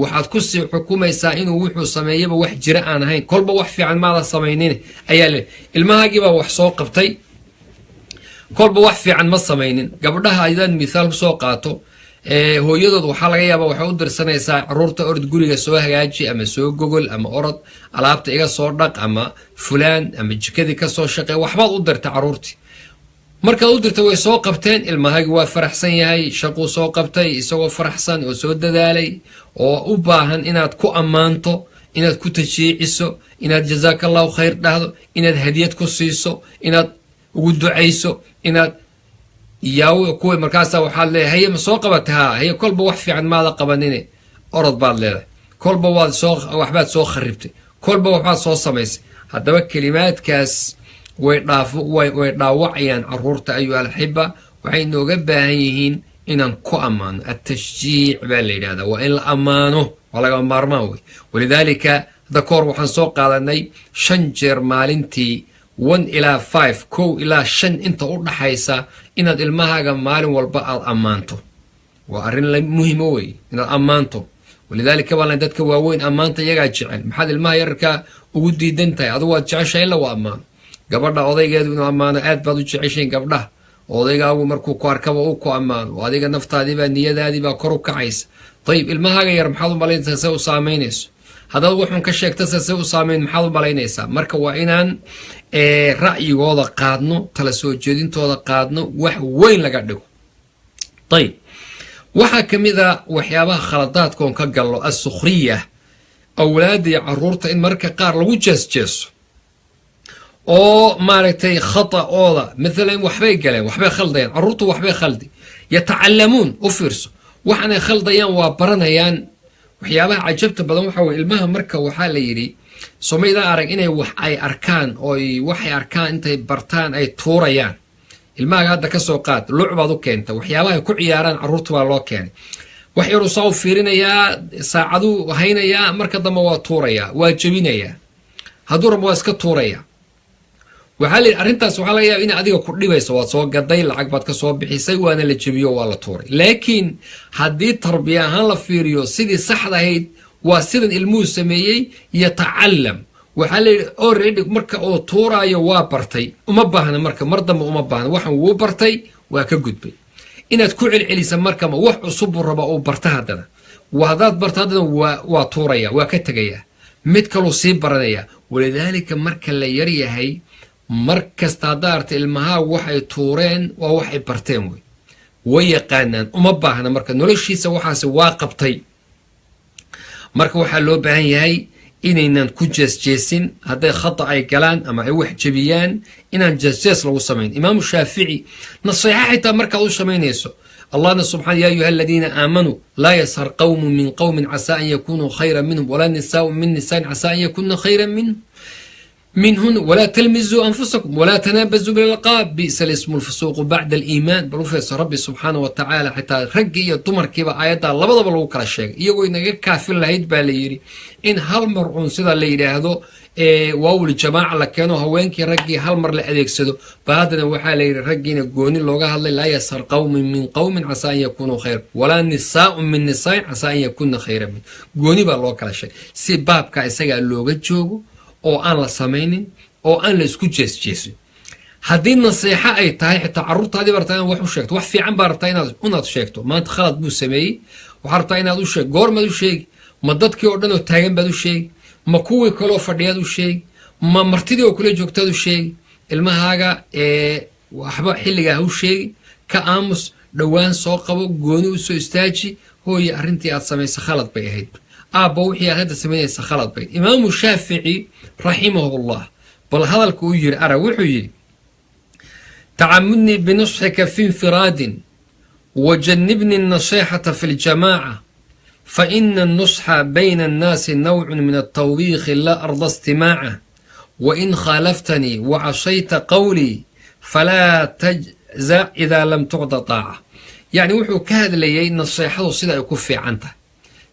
waxaad ku sii xukumaysaa inuu wuxuu sameeyaba wax jira aan ahayn, kolba wax fiican maadan samaynin ayaa le. ilmahaagiibaa wax soo qabtay, kolba wax fiican ma samaynin. gabdhaha aydaad mithaal ku soo qaato, hooyadood waxaa laga yaabaa waxay u dirsanaysaa carruurta orod guriga soo hagaaji, ama soo gogol, ama orod alaabta iga soo dhaq, ama fulaan, ama jikadii ka soo shaqey. waxbaad u dirta carruurtii. markaad u dirta way soo qabteen, ilmahaagi waa faraxsan yahay, shaquu soo qabtay isagoo faraxsan oo soo dadaalay, oo u baahan inaad ku ammaanto, inaad ku tashiiciso, inaad jazaaka allahu khayr dhahdo, inaad hadiyad ku siiso, inaad ugu ducayso, inaad kuwa markaasa waxaad leedahay haye ma soo qabatay? haa. haye kolba wax fiican maada qabanine orod baad leedahay, kolba waxbaad soo kharibtay, kolba waxbaad soo samaysay. haddaba kelimaadkaas way dhaawacayaan carruurta ayuha alxiba. waxay inooga baahan yihiin inaan ku ammaano. atashjiic baa la yidhahdaa, waa in la ammaano, waa laga maarmaan wey. walidaalika hadda kahor waxaan soo qaadanay 5 jeer maalintii 1 ilaa 5, 1 ilaa 5 inta u dhaxaysa inaad ilmahaaga maalin walba aad ammaanto. waa arrin muhiima wey inaad ammaanto. walidaalika baa dadka waaweyn ammaanta iyagaa jecel. maxaad ilmaha yararkaa ugu diidan tahay? adigu waad jeceshahay in lagu ammaano. gabadha odaygeedu inuu ammaano aad baad u jeceshayn gabdhaha. odaygaagu markuu ku arkaba uu ku ammaano, adiga naftaadiibaa niyadaadiibaa kor u kacaysa. ayib ilmahaaga yar maxaad u malaynaysaa se u saamaynayso? haddaad wuxuun ka sheegtase se u saamayn maxaad u malaynaysaa? marka waa inaan ra'yigooda qaadno, tala soo jeedintooda qaadno, wax weyn laga dhigo. ayib waxaa ka mid a waxyaabaha khaladaadkoon ka gallo assukhriya, awlaadda iyo carruurta in mararka qaar lagu jeesjeeso oo maaragtay khata'ooda. maalan waxbay galeen, waxbay khaldayaan carruurtu, waxbay khaldi yatacalamuun. u fiirso, waxaanay khaldayaan waa baranayaan. waxyaabaha cajabta badan waxaa weye ilmaha marka waxaa la yidhi somayda arag inay wax ay arkaan, ooy waxay arkaan intay bartaan ay tuurayaan. ilmahaga hadda ka soo qaad, lucbaad u keenta, waxyaabaha ay ku ciyaaraan carruurta baa loo keenay. wax yaruu saa u fiirinayaa, saacaduu haynayaa, marka dambe waa tuurayaa, waa jebinayaa, hadduu rabo waa iska tuurayaa. waxaa la yidhi arrintaas waxaa laga yaaba in adiga ku dhibayso. waad soo gaday, lacag baad ka soo bixisay, waana la jebiyo, waa la tuuray. laakiin haddii tarbiya ahaan la fiiriyo sidii saxda ahayd, waa sidan ilmuhu sameeyey, yatacalam. waxaa la yidhi already marka uu tuuraayo waa bartay, uma baahna marka mar dambe uma baahna. waxan wuu bartay, waa ka gudbay. inaad ku celcelisa markama wax cusubuu raba uu barta. haddana haddaad barta haddana waa tuuraya, waa ka tegayaa, mid kaluu sii baranaya. walidaalika marka la yaryahay, mar kasta haddaa arta ilmahaa waxay tuureen waa waxay barteen wey, way yaqaanaan, uma baahna marka noloshiisa waxaase waa qabtay. marka waxaa loo baahan yahay inaynan ku jeesjeesin. hadday khata ay galaan ama ay wax jebiyaan, inaan jeesjees lagu samayn. imaamu shaafici naseexa xitaa markaad u samaynayso, allahna subxana ya ayuha aladiina aamanuu laa yashar qawmu min qawmin casaa an yakunuu khayran minhum walaa nisaau min nisaan casaa an yakuna khayran minhum. منهن ولا تلمزوا أنفسكم ولا تنابزوا بالألقاب بئس الاسم الفسوق بعد الإيمان بلوفيس ربي سبحانه وتعالى حتى رجي الدمر كيبا آيات الله بضب لو كلا شيء يقول إنك كافر لهيد باليري إن هالمرعون سيدا اللي هذا واو الجماعة لكانوا هوينك رجي هالمر لأديك سدو بعدنا وحالي رجي نقولين اللغة الله لا يسر قوم من قوم عسى أن يكونوا خير ولا نساء من نساء عسى أن يكون خيرا من قولي بالله كلا شيء سباب كايسا اللغة جوجو oo aan la samaynin oo aan la isku jeesjeesin haddii nasiixa ay tahay xitaa carruurtaadii bartaa inaad wax u sheegto wax fiican baa rabtaa inaad sheegto maanta khalad buu sameeyey waxaa rabtaa inaad u sheeg goormaad u sheegi ma dadkii oo dhan oo taagan baad u sheegi ma kuwii kaloo fadhiyaad u sheegi ma martidii oo kula joogtaad u sheegi ilmahaaga waxba xilligaa ha u sheegi ka aamus dhowaan soo qabo gooni u soo istaaji hooye arrintii aad samaysay khalad bay ahayd aabba wixii aad hadda samaynaysa khalad bayd imaamu shaafici raximahullah bal hadalku uu yiri ara wuxuu yidhi tacamudnii binusxika fi infiraadin wajannibni النصيحة في الجماعة فإن النصح بين الناس نوع من التوبيخ لا أرضى استماعه وإن خالفتني وعصيت قولي فلا تجزع إذا لم تعد طاعة يعني وحو كهذا لي نصيحة صدا يكفي عنها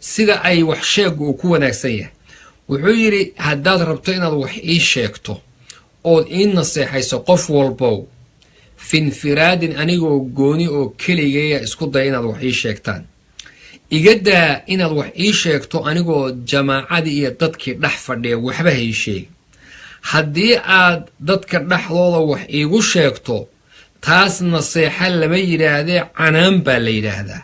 sida ay wax sheegu uu ku wanaagsan yahay wuxuu yiri haddaad rabto inaad wax ii sheegto oo ii naseexayso qof walbow finfiraadin anigoo gooni oo keligaya isku day inaad wax ii sheegtaan igadaa inaad wax ii sheegto anigoo jamaacadii iyo dadkii dhex fadhiya waxba ha ii sheegi haddii aad dadka dhexdooda wax iigu sheegto taas naseexa lama yidhaahdee canaan baa la yidhaahdaa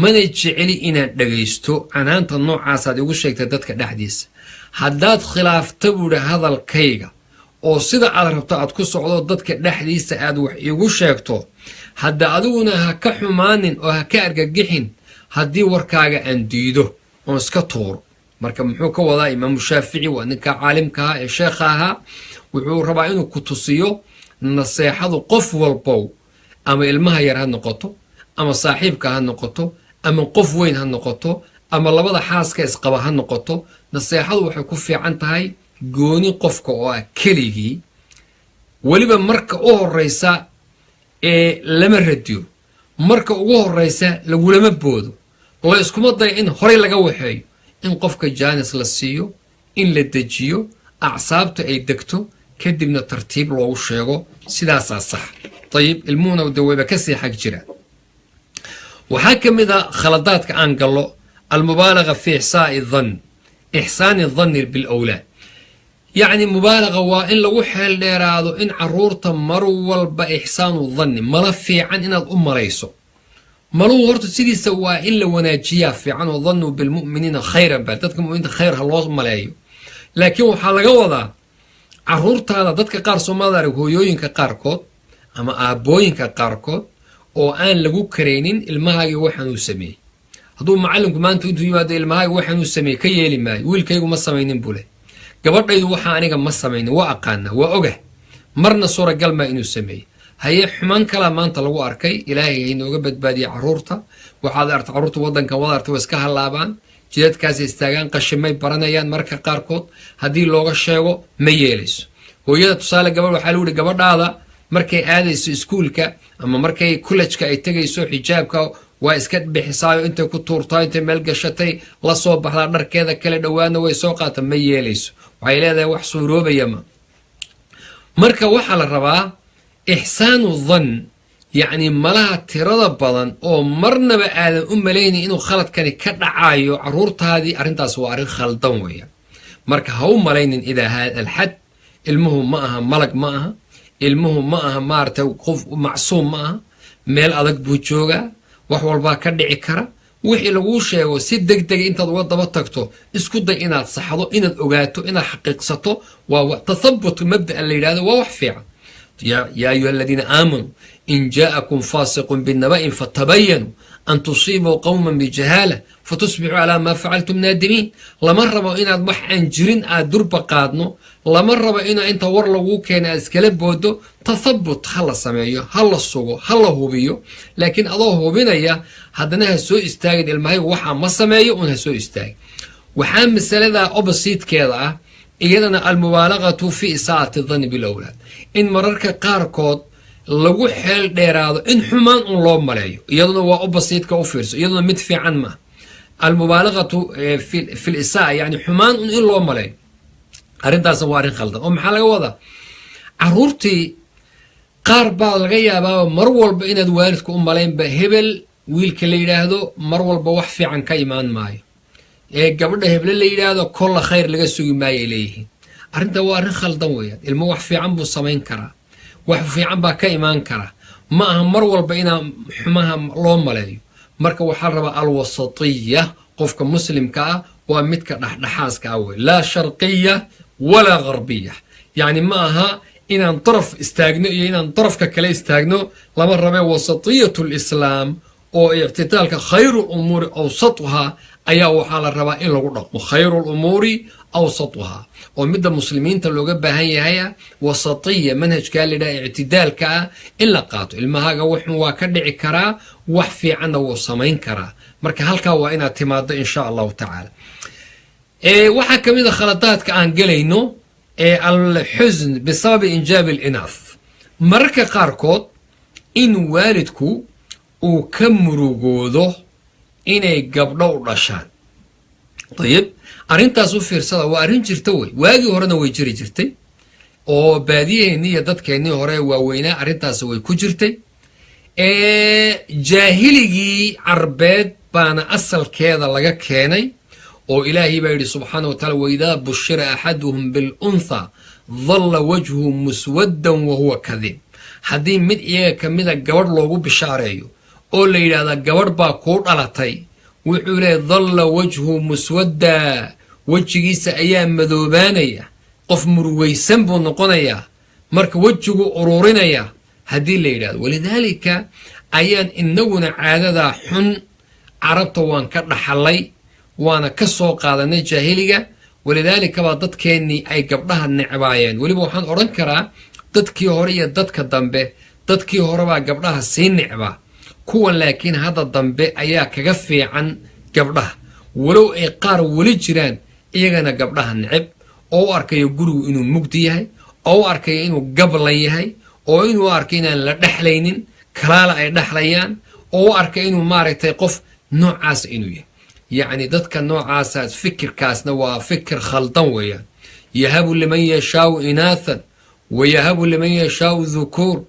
mana jeceli inaad dhagaysto canaanta noocaasaad igu sheegtay dadka dhexdiisa haddaad khilaafta buuhi hadalkayga oo sida aad rabto aad ku socdo dadka dhexdiisa aad wax iigu sheegto hadda adiguna ha ka xumaanin oo ha ka argagixin haddii warkaaga aan diido oon iska tuuro marka muxuu ka wadaa imaamu shaafici waa ninka caalimka ahaa ee sheekha ahaa wuxuu rabaa inuu ku tusiyo naseexadu qof walbow ama ilmaha yar ha noqoto ama saaxiibka ha noqoto ama qof weyn ha noqoto ama labada xaaska isqaba ha noqoto naseexadu waxay ku fiican tahay gooni qofka oo ah keligii weliba marka u horeysa lama radiyo marka ugu horeysa lagulama boodo la iskuma dayo in horey laga waxeeyo in qofka jaanis la siiyo in la dejiyo acsaabta ay degto kadibna tartiib loogu sheego sidaasaa sax ayib ilmuhuna daweyba kasii xag jira waxaa ka mid a khaladaadka aan gallo almubaalaga fi ixsaani danni bilawlaad yacni mubaalaga waa in lagu xeel dheeraado in caruurta mar walba ixsaanu danni mala fiican inaad u malayso maluhu horta sidiisa waa in la wanaajiyaa fiican oo dannuu bilmu'miniina khayran baa dadka mu'miniinta khayr ha loo maleeyo laakiin waxaa laga wadaa caruurtaada dadka qaar soomaalida arag hooyooyinka qaarkood ama aabbooyinka qaarkood oo aan lagu karaynin ilmahaagii waxaan uu sameeyey hadduu macallinku maanta intuu yimaado ilmahaagii waxaan uu sameeyey ka yeeli maayo wiilkaygu ma samaynin buu leh gabadhaydu waxa aniga ma samaynin waa aqaana waa ogah marna suuragal maa inuu sameeyey haye xumaan kalaa maanta lagu arkay ilaahay inooga badbaadiyey caruurta waxaad arta caruurta waddankan wada arta waa iska hallaabaan jidadkaas istaagaan qashimay baranayaan marka qaarkood haddii looga sheego ma yeelayso hooyada tusaale gabadh waxaa lagu yihi gabadhaada markay aadayso iskuulka ama markay kullejka ay tegayso xijaabka waa iska bixisaayo intay ku tuurtaa intay meel gashatay la soo baxdaa dharkeeda kale dhowaana way soo qaata ma yeelayso waxay leedahay wax suuroobayama marka waxaa la rabaa ixsaanu dan yacni malaha tirada badan oo marnaba aadan u malaynin inuu khaladkani ka dhacayo caruurtaadii arrintaas waa arrin khaldan weeyaan marka ha u malaynin idaa haada alxad ilmuhu ma aha malag ma aha ilmuhu ma aha maaragtay qof macsuum ma aha meel adag buu joogaa wax walbaa ka dhici kara wixii laguu sheego si degdega intaad uga daba tagto isku day inaad saxdo inaad ogaato inaad xaqiiqsato waa tathabut mabda'a la yidhahdo waa wax fiican yaa ayuha aladiina aamanuu in jaa'akum faasiqun binaba'in fatabayanuu an tusiibuu qowman bijahaala fatusbixuu calaa maa facaltum naadimiin lama rabo inaad wax aan jirin aad durba qaadno lama rabo inaa inta war laguu keena aad iskala boodo tathabut ha la sameeyo ha la sugo ha la hubiyo laakiin adoo hubinaya haddana ha soo istaagin ilmahaygu waxaa ma sameeyo un ha soo istaagin waxaa masaladaa oppositekeeda ah iyadana almubaalagatu fi isaa'ati dhanni bilawlaad in mararka qaarkood lagu xeel dheeraado in xumaan un loo maleeyo iyaduna waa u basiidka u fiirso iyaduna mid fiican ma almubaalagatu fi lisaa yani xumaan un in loo maleeyo arrintaasna waa arrin khaldan oo maxaa laga wadaa caruurtii qaar baa laga yaabaaba mar walba inaad waalidka u malaynba hebel wiilka la yidhaahdo mar walba wax fiican ka imaan maayo ee gabadha heble la yidhaahdo kolla khayr laga sugi maayo ay leeyihiin arrinta waa arrin khaldan weeyaan ilmo wax fiican buu samayn karaa wax fiican baa ka imaan kara ma aha mar walba inaa xumaha loo maleeyo marka waxaa rabaa alwasatiya qofka muslimka ah waa midka dhexdhexaaska ah wey laa sharqiya walaa gharbiya yacni ma aha inaan daraf istaagno iyo inaan darafka kale istaagno lama rabee wasatiyatu lislaam oo ictitaalka khayru lumuuri awsatuhaa ayaa waxaa la rabaa in lagu dhaqmo khayru lumuuri awsatuhaa oo midda muslimiinta looga baahan yahaya wasatiya manhajkaa layidhaha ictidaalka ah in la qaato ilmahaaga wuxun waa ka dhici karaa wax fiicanna wuu samayn karaa marka halkaa waa inaad timaado insha allahu tacaala waxaa ka mid a khaladaadka aan gelayno alxusn bisababi injaabi alinaaf mararka qaarkood in waalidku uu ka murugoodo inay gabdho u dhashaan ayib arrintaas u fiirsada waa arrin jirta wey waagii horena way jiri jirtay oo baadiyaheennii iyo dadkeennii hore waaweynaa arrintaas way ku jirtay jaahiligii carbeed baana asalkeeda laga keenay oo ilaahay baa yidhi subxaana wa taala waidaa bushira axaduhum biluntha dalla wajhu muswaddan wa huwa kadiib haddii mid iyaga ka mida gabadh loogu bishaareeyo oo la yidhaahdaa gabadh baa kuu dhalatay wuxuu leeyahy dalla wajhu muswadda wejigiisa ayaa madoobaanaya qof murugaysan buu noqonayaa marka wejigu ururinaya haddii la yidhahdo walidaalika ayaan inaguna caadadaa xun carabta waan ka dhaxalay waana ka soo qaadanay jaahiliga walidaalika baa dadkeennii ay gabdhaha necbaayeen weliba waxaan odhan karaa dadkii hore iyo dadka dambe dadkii hore baa gabdhaha sii necbaa kuwan laakiin hadda dambe ayaa kaga fiican gabdhaha walow ay qaar weli jiraan iyagana gabdhaha neceb oo u arkayo gurigu inuu mugdi yahay oo u arkayo inuu gablan yahay oo inuu arkay inaan la dhexlaynin kalaala ay dhexlayaan oo u arkay inuu maaragtay qof noocaas inuu yahay yacni dadka noocaasaas fikirkaasna waa fikir khaldan weeyaan yahabu liman yashaau inaathan wayahabu liman yashaau dhukuur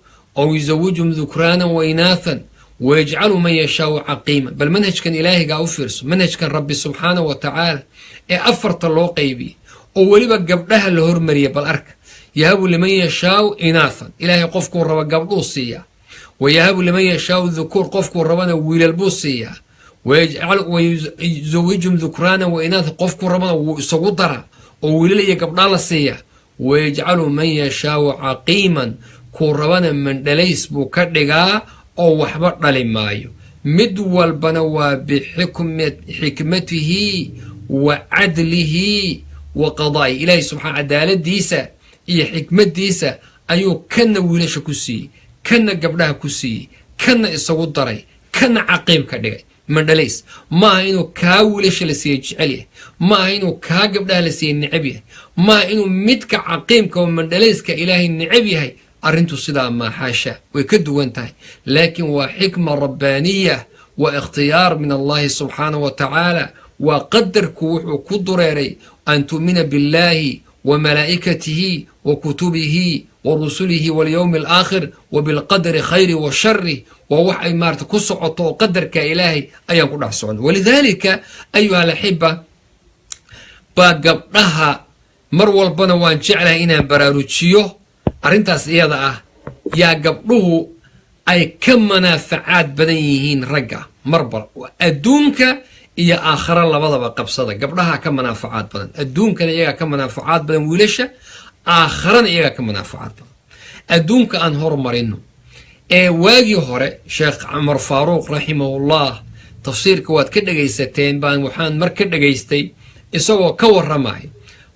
aw yuzawijum dhukraanan wa inaathan wayajcalu man yashaau caqiima bal manhajkan ilaahigaa u fiirso manhajkan rabbi subxaana wa tacaala ee afarta loo qaybiyey oo weliba gabdhaha la hormariyay bal arka yahabu liman yashaau inaathan ilaahay qofkuu raba gabdhuu siiyaa wayahabu liman yashaau dhukuur qofkuu rabana wiilal buu siiyaa wayuzawijum dhukraanan wa inaathan qofkuu rabana wuu isagu daraa oo wiilal iyo gabdhaa la siiyaa wayajcalu man yashaau caqiiman kuu rabana mandhalays buu ka dhigaa oo waxba dhali maayo mid walbana waa bixikmatihi wa cadlihi wa qadaa'i ilaahay subxaan cadaaladiisa iyo xikmadiisa ayuu kana wiilasha ku siiyey kana gabdhaha ku siiyey kana isagu daray kana caqiim ka dhigay mandhalays maaha inuu kaa wiilasha la siiyey jecel yahay maaha inuu kaa gabdhaha la siiyey necab yahay maaha inuu midka caqiimka oo mandhalayska ilaahay necab yahay arrintu sidaa maa xaasha way ka duwan tahay laakiin waa xikma rabbaaniya waa ikhtiyaar min allahi subxaanah wa tacaala waa qadarku wuxuu ku dureeray an tu'mina biاllahi wa malaa'ikatihi wa kutubihi wa rusulihi walyowmi alaakhir wa bilqadari khayri wa shari waa wax ay maarata ku socoto oo qadarka ilaahay ayaan ku dhex socno walidaalika ayuha alaxiba baa gabdhaha mar walbana waan jeclahay inaan baraarujiyo arrintaas iyada ah yaa gabdhuhu ay ka manaafacaad badan yihiin ragga marba adduunka iyo aakhara labadaba qabsada gabdhaha ka manaafacaad badan adduunkana iyagaa ka manaafacaad badan wiilasha aakharana iyagaa ka manaafacaad badan adduunka aan hormarino waagii hore sheekh cumar faaruuq raximahullah tafsiirka waad ka dhegaysateen baan waxaan mar ka dhegaystay isagoo ka warramaya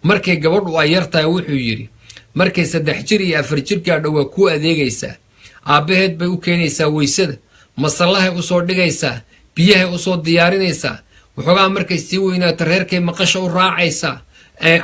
markay gabadhu ay yartahay wuxuu yidhi markay 3 jir iyo 4 jir gaadho waa kuu adeegaysaa aabbaheed bay u keenaysaa weysada masallahay u soo dhigaysaa biyahay u soo diyaarinaysaa waxoogaa markay sii weynaato reerkay maqasha u raacaysaa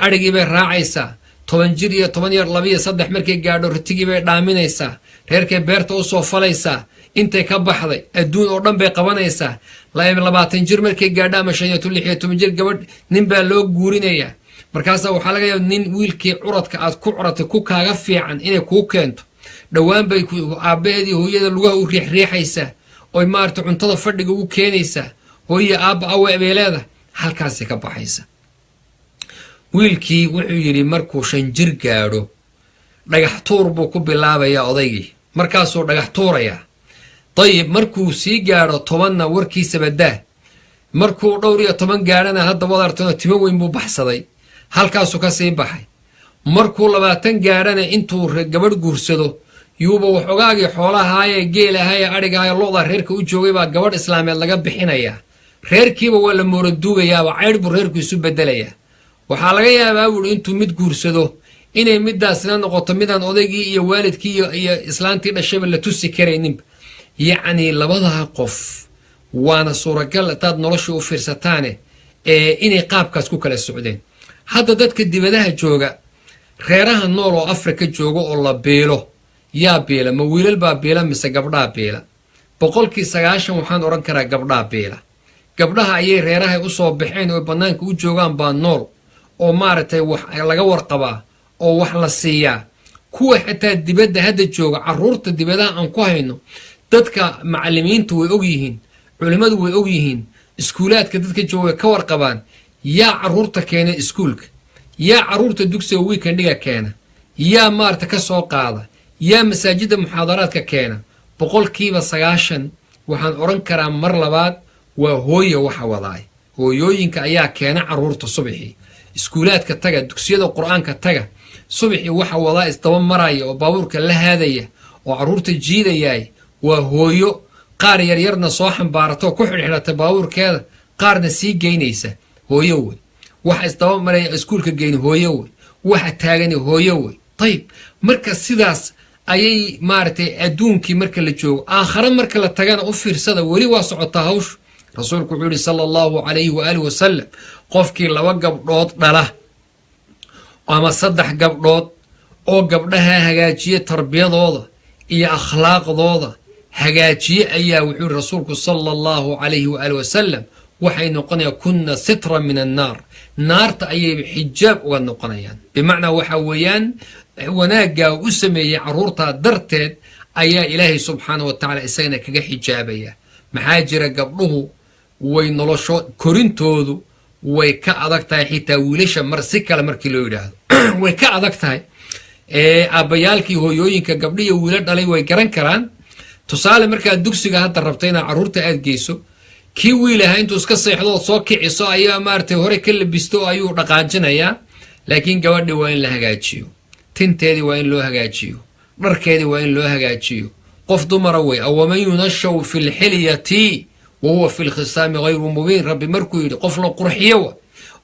arigii bay raacaysaa 10 jir iyo 10 yar 2 iyo 3 markay gaadho ritigii bay dhaaminaysaa reerkay beerta u soo falaysaa intay ka baxday adduun oo dhan bay qabanaysaa 20 jir markay gaadho ama 16 jir gabadh nin baa loo guurinayaa markaasa waxaa laga yaabaa nin wiilkii curadka aad ku curatay ku kaaga fiican inay kuu keento dhowaan bay aabaheedii hooyada lugaha u riixaysaa oo maarta cuntada fadhiga u keenaysaa hooyo aabba awe bay leedahay halkaasay ka baxaysa wiilkii wuxuu yidhi markuu 5 jir gaadho dhagax tuur buu ku bilaabayaa odaygii markaasuu dhagax tuurayaa dayib markuu sii gaadho 10na warkiisa badaa markuu dhowr iyo 10 gaadhana hadda wadartana timo weyn buu baxsaday halkaasuu ka sii baxay markuu 20 gaadhana intuu gabadh guursado yuuba waxogaagii xoolahaayee geelahaayee adhigahaayee lo'da reerka u joogay baa gabadh islaameed laga bixinayaa reerkiiba waa la mooraduugayaaba caydh buu reerku isu bedelayaa waxaa laga yaabaa buuri intuu mid guursado inay midaasna noqoto midaan odaygii iyo waalidkii iyo islaantii dhashayba la tusi karayninba yacni labadaha qof waana suuragal hadaad nolosha u fiirsataane inay qaabkaas ku kala socdeen hadda dadka dibadaha jooga reeraha nool oo Afrika jooga oo la beelo yaa beela ma wiilal baa beela mise gabdhaa beela 90% waxaan oran karaa gabdhaa beela gabdhaha ayay reeraha u soo baxeen oo banaanka u joogaan baa nool oo maartay wax laga warqabaa oo wax la siiyaa kuwa xitaa dibadda hadda jooga caruurta dibadaha aan ku hayno dadka macallimiintu way og yihiin culimadu way og yihiin iskuulaadka dadka jooga ka warqabaan yaa caruurta keena iskuulka yaa caruurta dugsiga weekendiga keena yaa maarta ka soo qaada yaa masaajida muxaadaraadka keena 90% waxaan oran karaa mar labaad waa hooyo waxa wadaay hooyooyinka ayaa keena caruurta subaxii iskuulaadka taga dugsiyada quraanka taga subaxii waxa wadaa isdaba maraya oo baabuurka la haadaya oo caruurta jiidayay waa hooyo qaar yar yarna soo xambaarato ku xidhxidhata baabuurkeeda qaarna sii geynaysa hooyo way waxa isdaba maraya iskuulka geyn hooyo way waxa taagan hooyo way tayib marka sidaas ayay maartay adduunkii marka la joogo aakhira marka la tagana u fiirsada wali waa socota hawsh rasuulku wuxuu yiri sallallahu alayhi wa alihi wasallam qofkii 2 gabdhood dhala ama 3 gabdhood oo gabdhaha hagaajiye tarbiyadooda iyo akhlaaqdooda hagaajiye ayaa wuxuu rasuulku sallallahu alayhi wa alihi wasallam waxay noqonayaan kunna sitra min an-nar naarta ayay xijaab uga noqonayaan bimacnaa waxa weeyaan wanaaga u sameeyay caruurta darteed ayaa ilaahay subxaanahu wa ta'ala isagana kaga xijaabaya maxaa jira gabdhuhu way nolosho korintoodu way ka adag tahay xitaa wiilasha mar si kale markii loo yiraahdo way ka adag tahay abayaalkii hooyooyinka gabdhiyo wiilal dhalay way garan karaan tusaale markaa dugsiga hadda rabtayna caruurta aad geyso kii wiilaha intuu iska seexdo soo kiciso ayaa maartay hore ka labisto ayuu dhaqaajinayaa laakiin gabadhi waa in la hagaajiyo tinteedii waa in loo hagaajiyo dharkeedii waa in loo hagaajiyo qof dumara way aw man yunashaw fil hilyati wa huwa fil khisam ghayr mubin rabbi markuu yiri qof la qurxiyo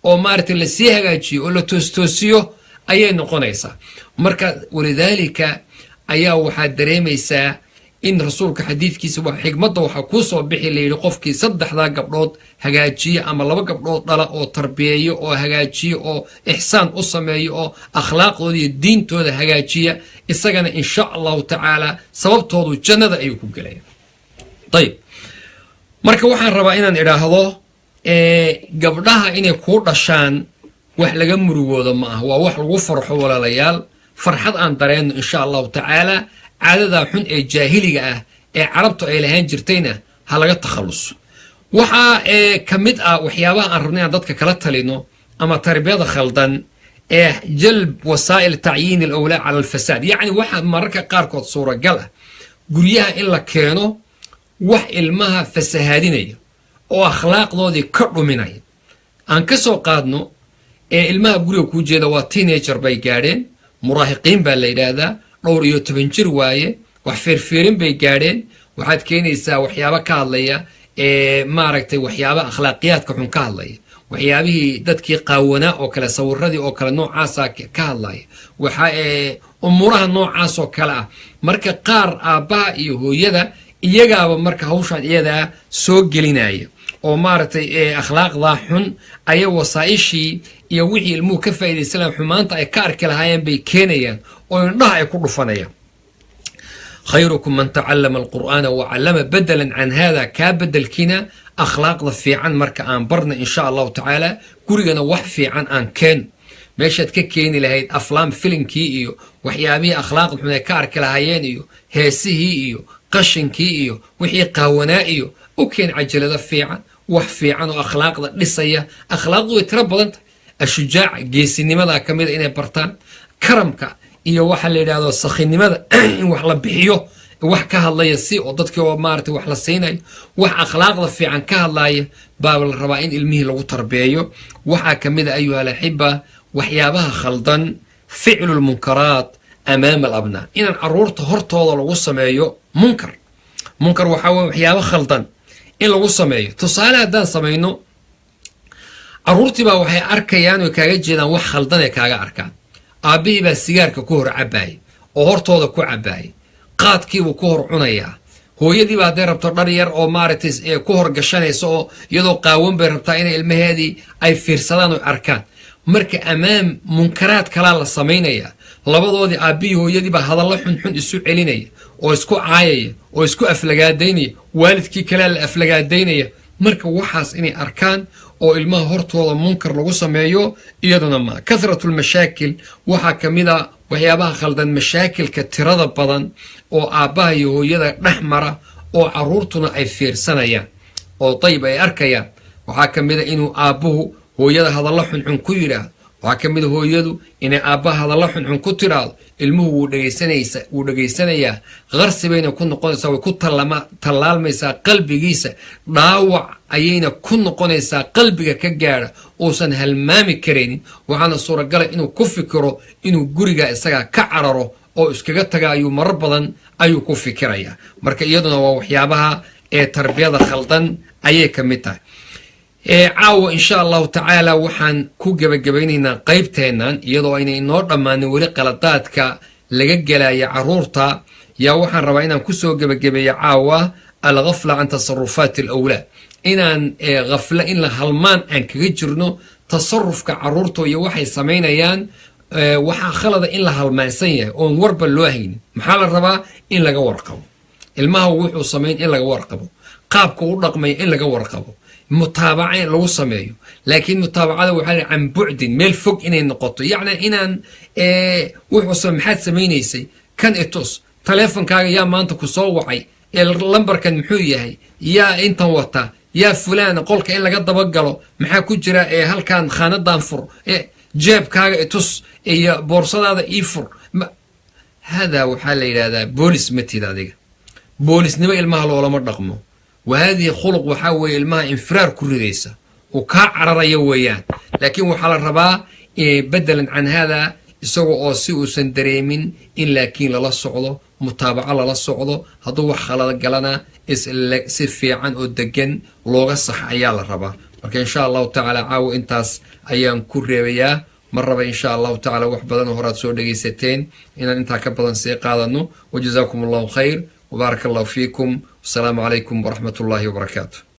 oo maartay la sii hagaajiyo oo la toostoosiyo ayay noqonaysaa marka walidaalika ayaa waxa dareemaysaa in rasuulka xadiidkiisa wax xigmada waxa ku soo bixi leeyahay qofkii 3 gabdhood hagaajiye ama 2 gabdhood dhala oo tarbiyeeyo oo hagaajiye oo ihsaan u sameeyo oo akhlaaqooda iyo diintooda hagaajiya isagana insha Allah ta'ala sababtoodu jannada ay ku galayaan tayib marka waxaan rabaa inaan iraahdo gabdhaha inay ku dhashaan wax laga murugoodo ma aha waa wax lagu farxo walaalayaal farxad aan dareeno insha Allah ta'ala caadada xun ee jaahiliga ah ee carabtu ay lahayn jirtayna ha laga takhaluso waxa kamid ah waxyaabaha aan rabnay dadka kala talino ama tarbiyada khaldan ee jalb wasaa'il ta'yin al-awla 'ala al-fasad yani waxa mararka qaar kood suuragal ah guriyaha in la keeno wax ilmaha fasahaadinaya oo akhlaaqdoodii ka dhuminaya aan ka soo qaadno ilmaha guriga ku jeeda waa teenager bay gaadheen muraahiqiin baa la yiraahdaa dhowr iyo 10 jir waaye wax feerfeerin bay gaadheen waxaad keenaysaa waxyaabo ka hadlaya maaragtay waxyaabo akhlaaqiyaadka xun ka hadlaya waxyaabihii dadkii qaawana oo kala sawiradii oo kala noocaas ka hadlaya waxa umuraha noocaas oo kala ah marka qaar aabaha iyo hooyada iyagaaba marka hawshan iyada soo gelinaya oo maaragtay akhlaaqda xun ayaa wasaa'ishii iyo wixii ilmuhu ka faa'iidaysan lahaa xumaanta ay ka arki lahaayeen bay keenayaan oo indhaha ay ku dhufanayaan. khayrukum man tacallama alqur'aana wacallama badalan can hada kaa bedelkiina akhlaaqda fiican marka aan barna insha allahu tacaala gurigana wax fiican aan keeno. meeshaad ka keeni lahayd aflaam filinkii iyo waxyaabihii akhlaaqda xun ay ka arki lahaayeen iyo heesihii iyo qashinkii iyo wixii qaawanaa iyo u keen cajalado fiican wax fiican oo akhlaaqda dhisaya. akhlaaqdu way tiro badan tahay. ashujaaca geesinimada ka mid a inay bartaan, karamka iyo waxa la yidhaahdo sakhinimada in wax la bixiyo, wax ka hadlaya si oo dadkii oo maaragtay wax la siinayo, wax akhlaaqda fiican ka hadlaya baa la rabaa in ilmihii lagu tarbeeyo. waxaa ka mid a ayuha alaxiba waxyaabaha khaldan ficlu lmunkaraat amaama alabnaa, inaan caruurta hortooda lagu sameeyo munkar. munkar waxaa weye waxyaabo khaldan in lagu sameeyo. tusaale haddaan samayno, caruurtii baa waxay arkayaan oo kaaga jeedaan wax khaldan ay kaaga arkaan. aabbihii baa sigaarka ku hor cabaayay oo hortooda ku cabaayay, qaadkiibuu ku hor cunayaa. hooyadii baa hadday rabto dhar yar oo maaragtay ku hor gashanaysa oo iyadoo qaawan bay rabtaa inay ilmaheedii ay fiirsadaan oo arkaan. marka amaam munkaraad kalaa la samaynayaa. labadoodii aabbihii hooyadii baa hadallo xunxun isu celinaya oo isku caayaya oo isku aflagaadaynaya, waalidkii kalea la aflagaadaynaya. marka waxaas inay arkaan oo ilmaha hortooda munkar lagu sameeyo iyaduna ma. kathratu lmashaakil waxaa ka mid a waxyaabaha khaldan mashaakilka tirada badan oo aabbaha iyo hooyada dhex mara oo caruurtuna ay fiirsanayaan oo dayb ay arkayaan. waxaa ka mid a inuu aabbuhu hooyada hadallo xunxun ku yidhaahdo. waxaa ka mid a hooyadu inay aabbaha hadallo xunxun ku tiraahdo. ilmuhu wuu dhegaysanayaa, qarsi bayna ku noqonaysaa, way ku tallaalmaysaa qalbigiisa, dhaawac ayayna ku noqonaysaa qalbiga ka gaadha uusan halmaami karaynin. waxaana suuragala inuu ku fikiro inuu guriga isagaa ka cararo oo iskaga taga ayuu marar badan ayuu ku fikirayaa. marka iyaduna waa waxyaabaha ee tarbiyada khaldan ayay ka mid tahay. caawa insha allahu tacaala waxaan ku gebagabaynaynaa qaybteennan iyadoo aynay inoo dhammaanin weli qaladaadka laga gelaya caruurta. yaa waxaan rabaa inaan kusoo gebagabeeyo caawa alghafla can tasarufaati alawlaad, inaan khafla in la halmaan aan kaga jirno tasarufka caruurta iyo waxay samaynayaan. waxaa khalada in la halmaansan yahay oon warba loo haynin. maxaa la rabaa in laga warqabo ilmaha wuxuu samayn, in laga warqabo qaabka u dhaqmaya, in laga warqabo mutaabaca in lagu sameeyo. laakiin mutaabacada waxaa la can bucdin, meel fog inay noqoto. yacni inaan wuxuu maxaad samaynaysay kan itus, taleefonkaaga yaa maanta ku soo wacay, lambarkan muxuu yahay, yaa intan wata, yaa fulaana, qolka in laga dabagalo, maxaa ku jira halkan khaanadan fur, jeebkaaga itus iyo boorsadaada ii fur. hada waxaa la yidhahdaa boolis matid adiga. boolisnimo ilmaha loolama dhaqmo. وهذه خلق وحاوي الماء انفرار كرديسة وكعررية ويان. لكن وحال الربا بدلا عن هذا يسوى أوسيء سندريمين إن لكن لا صعده متابعة لا صعده هذا خلال قلنا سفي عن الدجن لغة الصح عيال الربا. لكن إن شاء الله تعالى عاو انتاس أيام كوريا مرة إن شاء الله تعالى وحبضنا هرات سور دقيستين إن انت كبضن سيقاضنو. وجزاكم الله خير وبارك الله فيكم. السلام عليكم ورحمة الله وبركاته.